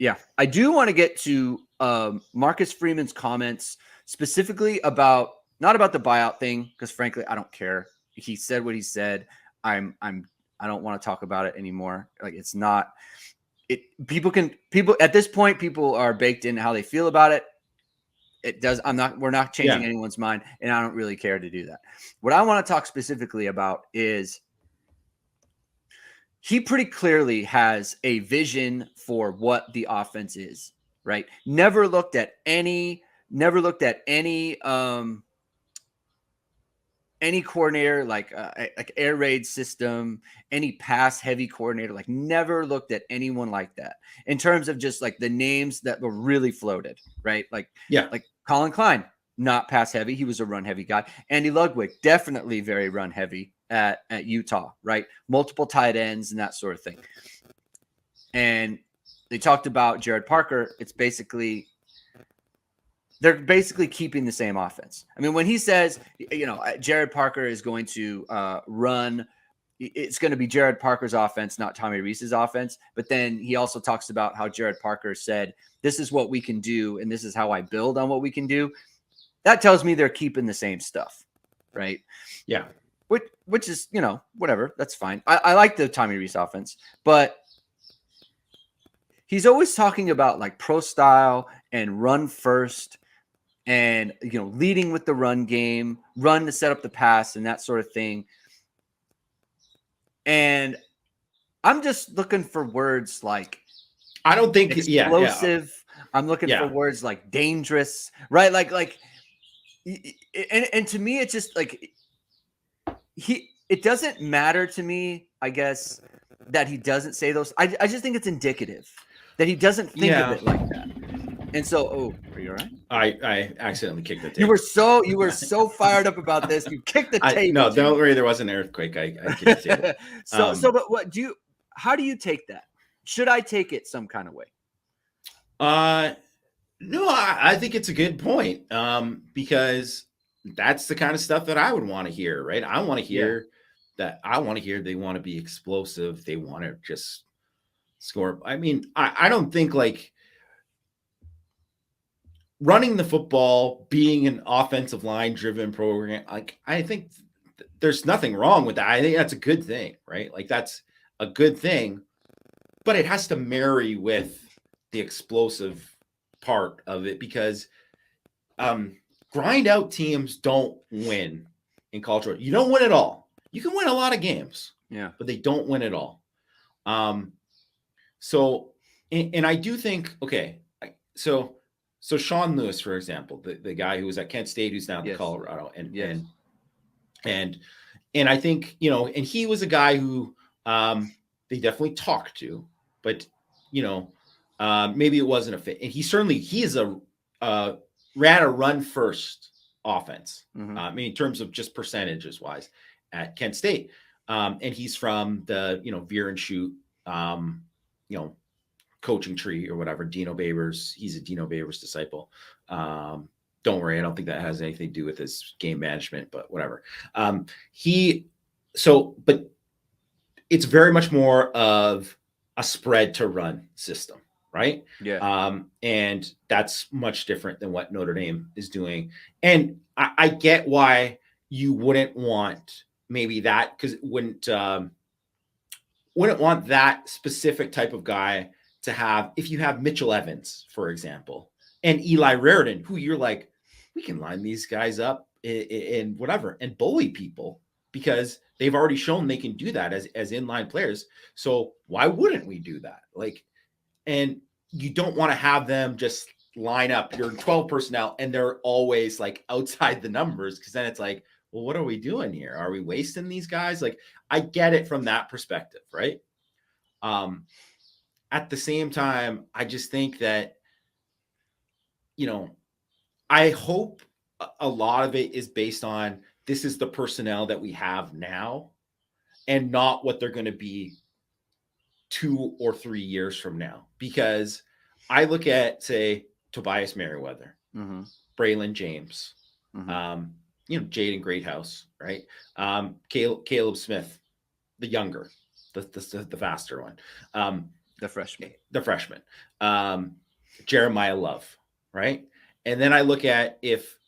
Yeah, I do want to get to Marcus Freeman's comments specifically about not about the buyout thing, because frankly, I don't care. He said what he said. I don't want to talk about it anymore. Like it's not it. People at this point, people are baked in how they feel about it. It does. We're not changing anyone's mind, and I don't really care to do that. What I want to talk specifically about is he pretty clearly has a vision for what the offense is, right? Never looked at any coordinator like air raid system, any pass heavy coordinator, like never looked at anyone like that in terms of just like the names that were really floated, right? Like Colin Klein, not pass heavy. He was a run heavy guy. Andy Ludwig, definitely very run heavy at Utah, right? Multiple tight ends and that sort of thing. And they talked about Gerad Parker. They're basically keeping the same offense. I mean, when he says, Gerad Parker is going to run, it's going to be Gerad Parker's offense, not Tommy Rees's offense. But then he also talks about how Gerad Parker said, this is what we can do, and this is how I build on what we can do. That tells me they're keeping the same stuff, right? Yeah. Which is, whatever. That's fine. I like the Tommy Rees offense, but he's always talking about like pro style and run first and, leading with the run game, run to set up the pass and that sort of thing. And I'm just looking for words like I don't think explosive. Yeah. I'm looking for words like dangerous, right? And to me, it's just like it doesn't matter to me, I guess, that he doesn't say those. I just think it's indicative that he doesn't think of it like that. And so, are you all right? I accidentally kicked the table. You were so fired up about this. You kicked the table. No, don't worry. There was an earthquake. I kicked the table. But how do you take that? Should I take it some kind of way? No, I think it's a good point. Because that's the kind of stuff that I would want to hear, right? I want to hear that. I want to hear they want to be explosive. They want to just score. I mean, I don't think like running the football, being an offensive line driven program, like I think there's nothing wrong with that. I think that's a good thing, right? Like that's a good thing, but it has to marry with the explosive part of it because grind out teams don't win in college. You don't win it all. You can win a lot of games, but they don't win it all. So I do think, so Sean Lewis, for example, the guy who was at Kent State, who's now at Colorado, and I think, and he was a guy who they definitely talked to, but maybe it wasn't a fit. And he is ran a run first offense. I mean, in terms of just percentages wise at Kent State. And he's from the, veer and shoot, coaching tree or whatever. Dino Babers. He's a Dino Babers disciple. Don't worry. I don't think that has anything to do with his game management, but whatever. But it's very much more of a spread to run system. Right. Yeah. And that's much different than what Notre Dame is doing. And I get why you wouldn't want maybe that, because wouldn't want that specific type of guy to have, if you have Mitchell Evans, for example, and Eli Raridan, who you're like, we can line these guys up in whatever and bully people because they've already shown they can do that as inline players. So why wouldn't we do that? Like, and you don't want to have them just line up your 12 personnel and they're always like outside the numbers, because then it's like, well, what are we doing here? Are we wasting these guys? Like, I get it from that perspective, right? At the same time, I just think that, I hope a lot of it is based on this is the personnel that we have now and not what they're going to be 2 or 3 years from now. Because I look at, say, Tobias Merriweather, Braylon James, Jaden Greathouse, right? Caleb Smith, the younger, the faster one. The freshman. Jeremiah Love, right? And then I look at if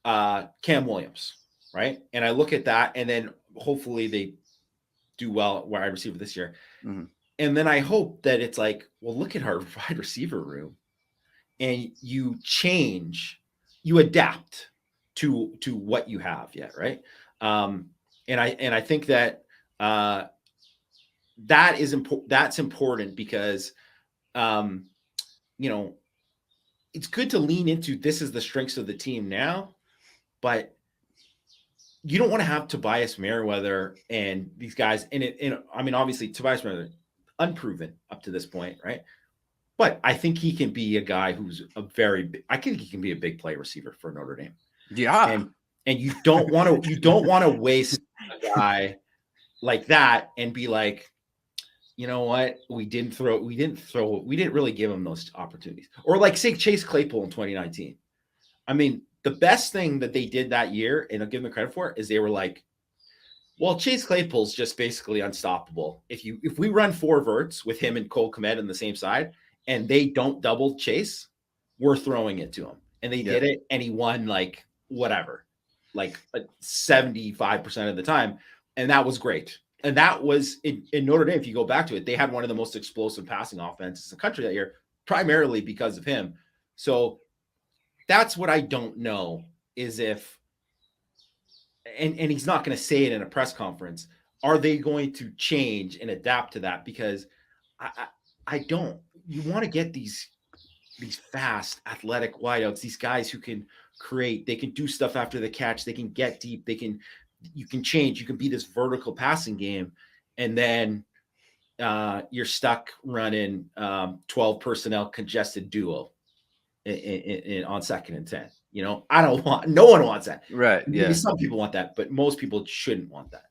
Cam Williams, right? And I look at that, and then hopefully they do well at wide receiver this year. Mm-hmm. And then I hope that it's like, well, look at our wide receiver room, and you change, you adapt to what you have yet, right? And I think that that is important. That's important because you know, it's good to lean into this is the strengths of the team now, but you don't want to have Tobias Merriweather and these guys. And I mean, obviously, Tobias Merriweather, unproven up to this point, right? But I think he can be a guy who's I think he can be a big play receiver for Notre Dame. Yeah. And you don't want to waste a guy like that and be like, you know what? We didn't really give him those opportunities. Or like say Chase Claypool in 2019. I mean, the best thing that they did that year, and I'll give them credit for it, is they were like, well, Chase Claypool's just basically unstoppable. If we run 4 verts with him and Cole Kmet on the same side and they don't double Chase, we're throwing it to him. And they did it, and he won like whatever, like 75% of the time. And that was great. And that was in Notre Dame. If you go back to it, they had one of the most explosive passing offenses in the country that year, primarily because of him. So that's what I don't know is if, and he's not going to say it in a press conference, are they going to change and adapt to that? Because I don't. You want to get these fast, athletic wideouts, these guys who can create, they can do stuff after the catch, they can get deep, you can change, you can be this vertical passing game, and then you're stuck running 12 personnel congested duo on 2nd and 10. You know, no one wants that. Right. Maybe some people want that, but most people shouldn't want that.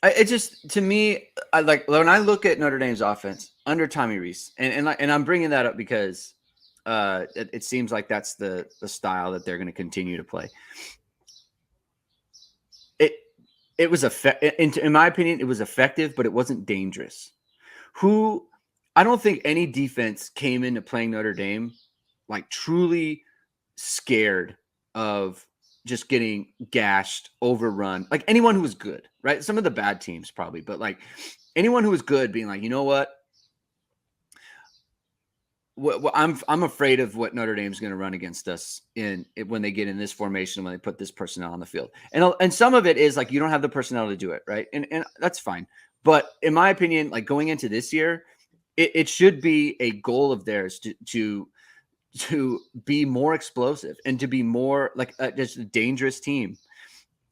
It just, to me, I like when I look at Notre Dame's offense under Tommy Rees, and I'm bringing that up because it seems like that's the style that they're going to continue to play. It was in my opinion, it was effective, but it wasn't dangerous. I don't think any defense came into playing Notre Dame like truly scared of just getting gashed, overrun. Like anyone who was good, right? Some of the bad teams probably, but like anyone who was good being like, you know what? I'm afraid of what Notre Dame's going to run against us when they get in this formation, when they put this personnel on the field. And some of it is like, you don't have the personnel to do it. Right. And that's fine. But in my opinion, like going into this year, it should be a goal of theirs to be more explosive and to be more like just a dangerous team.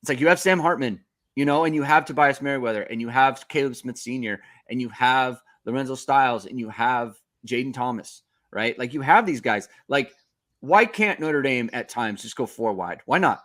It's like you have Sam Hartman, you know, and you have Tobias Merriweather, and you have Caleb Smith Sr., and you have Lorenzo Styles, and you have Jaden Thomas, right? Like you have these guys. Like, why can't Notre Dame at times just go 4 wide? Why not?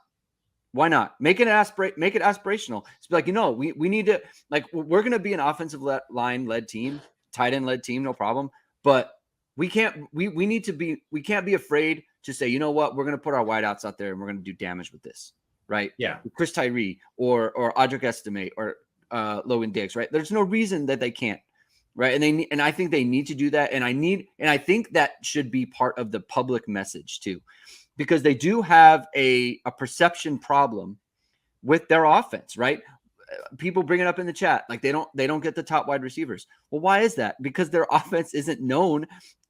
Why not? Make it aspirational. It's like, you know, we need to, like, we're going to be an offensive line led team, tight end led team, no problem. But we can't be afraid to say, you know what, we're going to put our wideouts out there and we're going to do damage with this. Right. Yeah. Chris Tyree or Audric Estime or Logan Diggs. Right. There's no reason that they can't. Right. And I think they need to do that. And I think that should be part of the public message too, because they do have a perception problem with their offense. Right. People bring it up in the chat. Like they don't get the top wide receivers. Well, why is that? Because their offense isn't known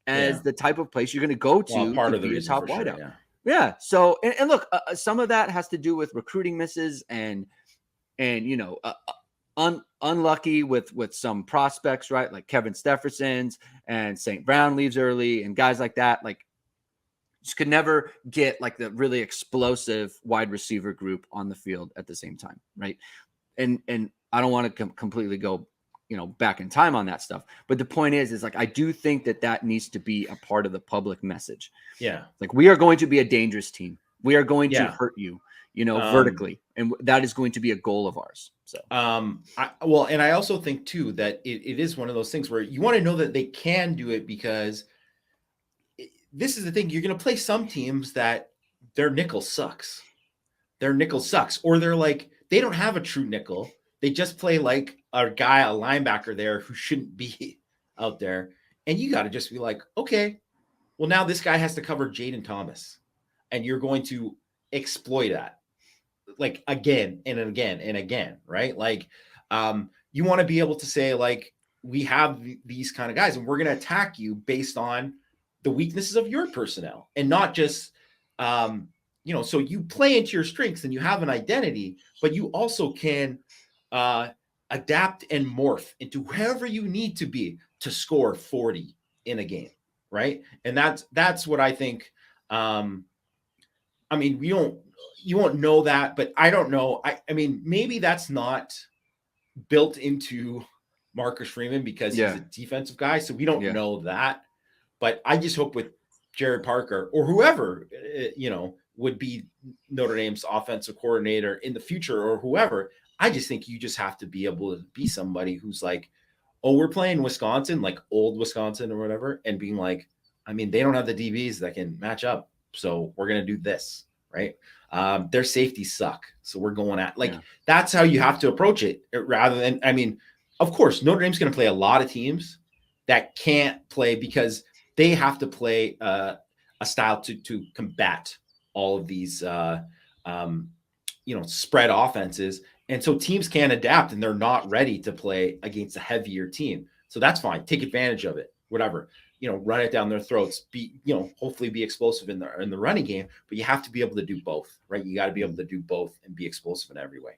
as the type of place you're going to go to part of be the a top sure, wideout. Yeah. So, and look, some of that has to do with recruiting misses and you know, unlucky with some prospects, right? Like Kevin Stepherson's and St. Brown leaves early and guys like that. Like, just could never get like the really explosive wide receiver group on the field at the same time, right? And I don't want to completely go, you know, back in time on that stuff. But the point is like, I do think that needs to be a part of the public message. Yeah. Like, we are going to be a dangerous team. We are going to hurt you, you know, vertically. And that is going to be a goal of ours. So, and I also think too, that it is one of those things where you want to know that they can do it, because this is the thing. You're going to play some teams that their nickel sucks. Or they're like, they don't have a true nickel. They just play like a linebacker there who shouldn't be out there, and you got to just be like, okay, well, now this guy has to cover Jaden Thomas, and you're going to exploit that like again and again and again, right? Like, you want to be able to say, like, we have these kind of guys, and we're going to attack you based on the weaknesses of your personnel, and not just, so you play into your strengths and you have an identity, but you also can adapt and morph into whoever you need to be to score 40 in a game, right? And that's what I think. I mean, you won't know that, but I don't know. I mean, maybe that's not built into Marcus Freeman because he's a defensive guy, so we don't know that. But I just hope with Gerad Parker or whoever, would be Notre Dame's offensive coordinator in the future, or whoever, I just think you just have to be able to be somebody who's like, oh, we're playing Wisconsin, like old Wisconsin or whatever, and being like, I mean, they don't have the DBs that can match up, so we're going to do this, right? Their safeties suck, so we're going at, like, that's how you have to approach it, rather than, I mean, of course, Notre Dame's going to play a lot of teams that can't play because they have to play a style to combat all of these, spread offenses. And so teams can't adapt, and they're not ready to play against a heavier team. So that's fine. Take advantage of it, whatever, run it down their throats, hopefully be explosive in the running game, but you have to be able to do both, right? You got to be able to do both and be explosive in every way.